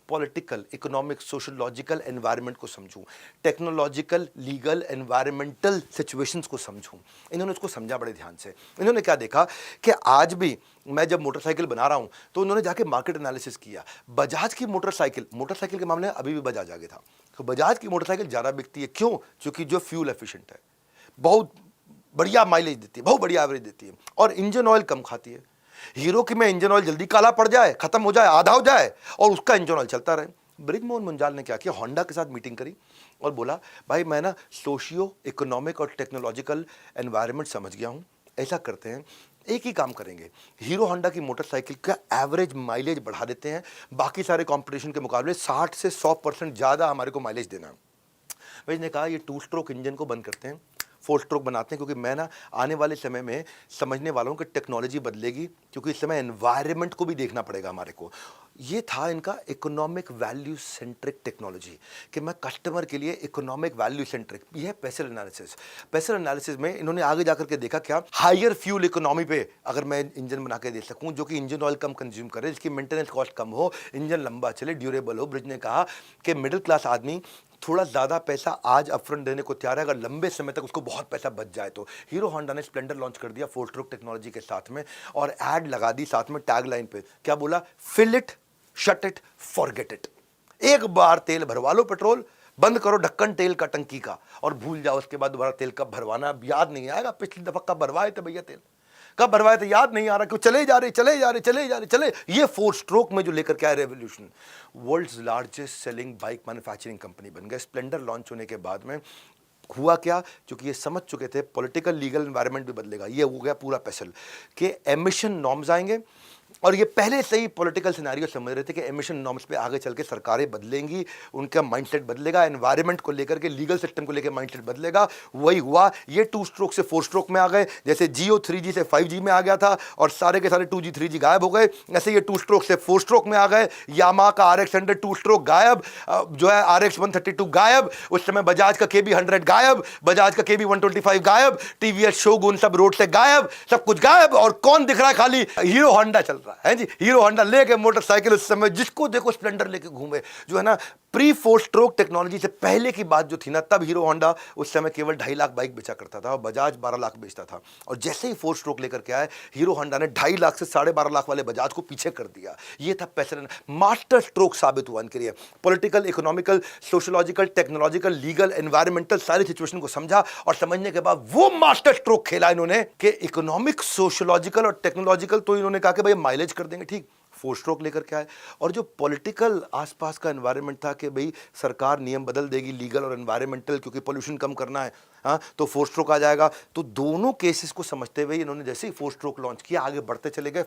Political, economic, sociological environment को समझूं, technological, legal, environmental situations को समझूं। इन्होंने उसको समझा बड़े ध्यान से। इन्होंने क्या देखा कि आज भी मैं जब मोटरसाइकिल बना रहा हूं तो उन्होंने जाके मार्केट एनालिसिस किया। बजाज की मोटरसाइकिल के मामले में अभी भी बजाज आगे था। तो बजाज की मोटरसाइकिल ज़्यादा बिकती है, क्यों? क्योंकि जो फ्यूल एफिशिएंट है, बहुत बढ़िया माइलेज देती है, बहुत बढ़िया एवरेज देती है, और इंजन ऑयल कम खाती है। हीरो की में इंजन ऑयल जल्दी काला पड़ जाए, खत्म हो जाए, आधा हो जाए, और उसका इंजन ऑयल चलता रहे। ब्रिजमोहन मुंजाल ने क्या किया, होंडा के साथ मीटिंग करी और बोला, भाई मैं ना सोशियो इकोनॉमिक और टेक्नोलॉजिकल एनवायरनमेंट समझ गया हूं, ऐसा करते हैं, एक ही काम करेंगे, हीरो होंडा की मोटरसाइकिल का एवरेज माइलेज बढ़ा देते हैं, बाकी सारे कंपटीशन के मुकाबले 60 से 100% ज़्यादा हमारे को माइलेज देना है। भाई ने कहा, ये 2 स्ट्रोक इंजन को बंद करते हैं, 4 स्ट्रोक बनाते हैं, क्योंकि मैं ना आने वाले समय में समझने वालों की टेक्नोलॉजी बदलेगी, क्योंकि इस समय एनवायरनमेंट को भी देखना पड़ेगा हमारे को। ये था इनका इकोनॉमिक वैल्यू सेंट्रिक टेक्नोलॉजी, कि मैं कस्टमर के लिए इकोनॉमिक वैल्यू सेंट्रिक। ये है पेसर एनालिसिस। पेसर एनालिसिस में इन्होंने आगे जाकर के देखा क्या, हायर फ्यूल इकोनॉमी पे अगर मैं इंजन बना के दे सकूं जो कि इंजन ऑयल कम कंज्यूम करे, जिसकी मेंटेनेंस कॉस्ट कम हो, इंजन लंबा चले, ड्यूरेबल हो। ब्रिज ने कहा कि मिडिल क्लास आदमी थोड़ा ज़्यादा पैसा आज अपफ्रंट देने को तैयार है, अगर लंबे समय तक उसको बहुत पैसा बच जाए तो। हीरो होंडा ने स्प्लेंडर लॉन्च कर दिया 4 स्ट्रोक टेक्नोलॉजी के साथ में, और एड लगा दी साथ में टैग लाइन पे। क्या बोला? Fill it, shut it, forget it. एक बार तेल भरवा लो, पेट्रोल बंद करो ढक्कन तेल का टंकी का, और भूल जाओ उसके बाद दोबारा तेल कब भरवाना। अब याद नहीं आएगा पिछली दफा कब भरवाए थे भैया तेल, कब भरवाए थे याद नहीं आ रहा, क्यों चले जा रहे। ये 4 स्ट्रोक में जो लेकर के आए revolution, world's largest selling bike manufacturing company बन गए। स्प्लेंडर लॉन्च होने के बाद में हुआ क्या, क्योंकि ये समझ चुके थे पॉलिटिकल लीगल एनवायरनमेंट भी बदलेगा। ये हो गया पूरा पैसल के एमिशन नॉर्म्स आएंगे, और ये पहले से ही पॉलिटिकल सिनेरियो समझ रहे थे कि एमिशन नॉर्म्स पे आगे चल के सरकारें बदलेंगी, उनका माइंडसेट बदलेगा, एनवायरनमेंट को लेकर के, लीगल सिस्टम को लेकर माइंडसेट बदलेगा। वही हुआ, ये 2 स्ट्रोक से 4 स्ट्रोक में आ गए, जैसे जियो 3G से 5G में आ गया था और सारे के सारे 2G 3G गायब हो गए, ऐसे ये 2 स्ट्रोक से 4 स्ट्रोक में आ गए। यामा का RX 100 2 स्ट्रोक गायब, जो है RX 132 गायब, उस समय बजाज का KB 100 गायब, बजाज का KB 125 गायब, TVS शोगुन सब रोड से गायब, सब कुछ गायब, और कौन दिख रहा है? खाली हीरो होंडा चल रहा है जी। हीरो होंडा लेके मोटरसाइकिल, उस समय जिसको देखो स्प्लेंडर लेके घूमे, जो है ना प्री 4 स्ट्रोक टेक्नोलॉजी से पहले की बात जो थी ना, तब हीरो होंडा उस समय केवल 2.5 लाख बाइक बेचा करता था और बजाज 12 लाख बेचता था। और जैसे ही 4 स्ट्रोक लेकर के आए, हीरो होंडा ने 2.5 लाख से 12.5 लाख वाले बजाज को पीछे कर दिया। ये था पैसे, मास्टर स्ट्रोक साबित हुआ इनके लिए। Political, economical, sociological, technological, legal, environmental सारी सिचुएशन को समझा, और समझने के बाद वो मास्टर स्ट्रोक खेला इन्होंने कि इकोनॉमिक, सोशोलॉजिकल और टेक्नोलॉजिकल तो इन्होंने कहा कि भाई माइलेज कर देंगे, ठीक, 4 स्ट्रोक लेकर के आए। और जो पॉलिटिकल आसपास का एनवायरनमेंट था कि भाई सरकार नियम बदल देगी, लीगल और एनवायरमेंटल, क्योंकि पोल्यूशन कम करना है, हाँ, तो 4 स्ट्रोक आ जाएगा। तो दोनों केसेस को समझते हुए इन्होंने जैसे ही 4 स्ट्रोक लॉन्च किया, आगे बढ़ते चले गए।